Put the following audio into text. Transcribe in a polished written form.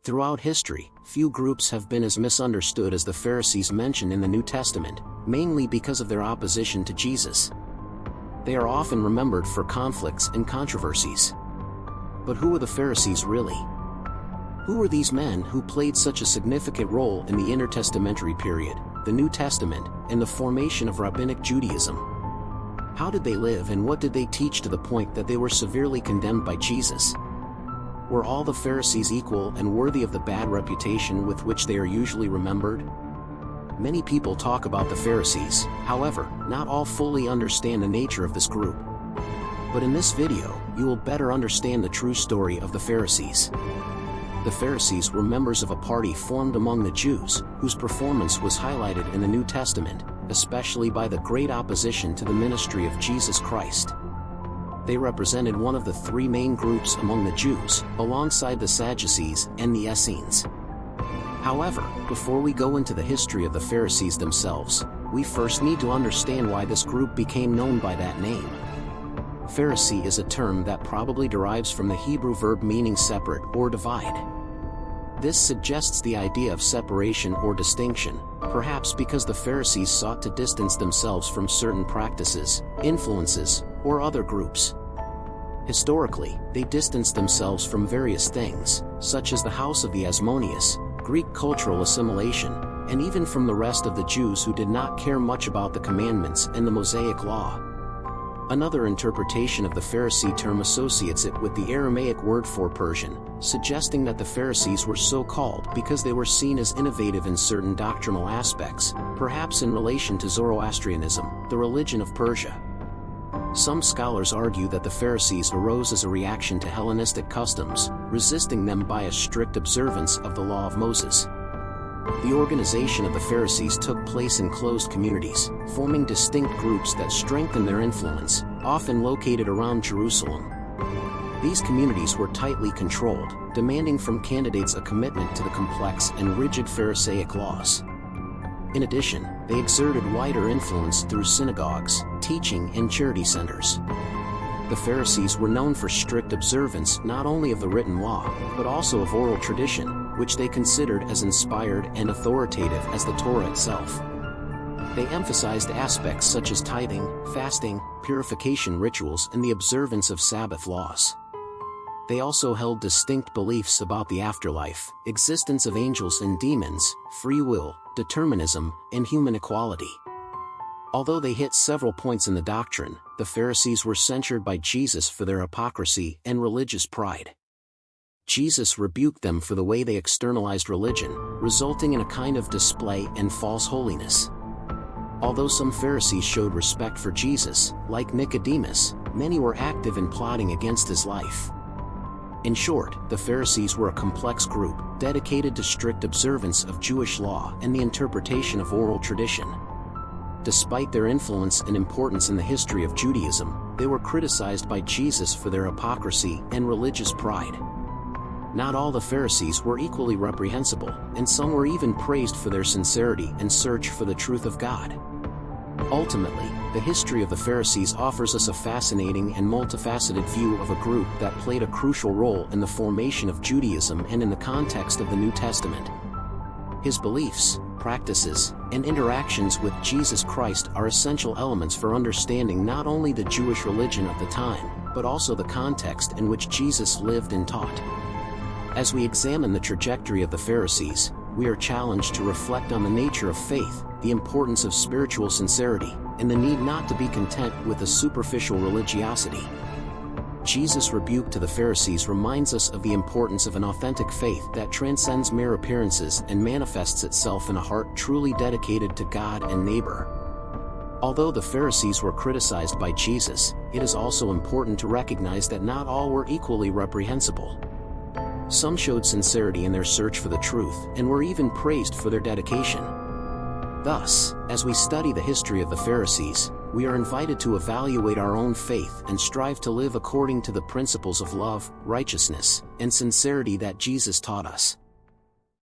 Throughout history, few groups have been as misunderstood as the Pharisees mentioned in the New Testament, mainly because of their opposition to Jesus. They are often remembered for conflicts and controversies. But who were the Pharisees really? Who were these men who played such a significant role in the intertestamentary period, the New Testament, and the formation of Rabbinic Judaism? How did they live and what did they teach to the point that they were severely condemned by Jesus? Were all the Pharisees equal and worthy of the bad reputation with which they are usually remembered? Many people talk about the Pharisees, however, not all fully understand the nature of this group. But in this video, you will better understand the true story of the Pharisees. The Pharisees were members of a party formed among the Jews, whose performance was highlighted in the New Testament, especially by the great opposition to the ministry of Jesus Christ. They represented one of the three main groups among the Jews, alongside the Sadducees and the Essenes. However, before we go into the history of the Pharisees themselves, we first need to understand why this group became known by that name. Pharisee is a term that probably derives from the Hebrew verb meaning separate or divide. This suggests the idea of separation or distinction, perhaps because the Pharisees sought to distance themselves from certain practices, influences, or other groups. Historically, they distanced themselves from various things, such as the house of the Asmoneus, Greek cultural assimilation, and even from the rest of the Jews who did not care much about the commandments and the Mosaic law. Another interpretation of the Pharisee term associates it with the Aramaic word for Persian, suggesting that the Pharisees were so called because they were seen as innovative in certain doctrinal aspects, perhaps in relation to Zoroastrianism, the religion of Persia. Some scholars argue that the Pharisees arose as a reaction to Hellenistic customs, resisting them by a strict observance of the law of Moses. The organization of the Pharisees took place in closed communities, forming distinct groups that strengthened their influence, often located around Jerusalem. These communities were tightly controlled, demanding from candidates a commitment to the complex and rigid Pharisaic laws. In addition, they exerted wider influence through synagogues, teaching, and charity centers. The Pharisees were known for strict observance not only of the written law, but also of oral tradition, which they considered as inspired and authoritative as the Torah itself. They emphasized aspects such as tithing, fasting, purification rituals, and the observance of Sabbath laws. They also held distinct beliefs about the afterlife, existence of angels and demons, free will, determinism, and human equality. Although they hit several points in the doctrine, the Pharisees were censured by Jesus for their hypocrisy and religious pride. Jesus rebuked them for the way they externalized religion, resulting in a kind of display and false holiness. Although some Pharisees showed respect for Jesus, like Nicodemus, many were active in plotting against his life. In short, the Pharisees were a complex group, dedicated to strict observance of Jewish law and the interpretation of oral tradition. Despite their influence and importance in the history of Judaism, they were criticized by Jesus for their hypocrisy and religious pride. Not all the Pharisees were equally reprehensible, and some were even praised for their sincerity and search for the truth of God. Ultimately, the history of the Pharisees offers us a fascinating and multifaceted view of a group that played a crucial role in the formation of Judaism and in the context of the New Testament. His beliefs, practices, and interactions with Jesus Christ are essential elements for understanding not only the Jewish religion of the time, but also the context in which Jesus lived and taught. As we examine the trajectory of the Pharisees, we are challenged to reflect on the nature of faith, the importance of spiritual sincerity, and the need not to be content with a superficial religiosity. Jesus' rebuke to the Pharisees reminds us of the importance of an authentic faith that transcends mere appearances and manifests itself in a heart truly dedicated to God and neighbor. Although the Pharisees were criticized by Jesus, it is also important to recognize that not all were equally reprehensible. Some showed sincerity in their search for the truth and were even praised for their dedication. Thus, as we study the history of the Pharisees, we are invited to evaluate our own faith and strive to live according to the principles of love, righteousness, and sincerity that Jesus taught us.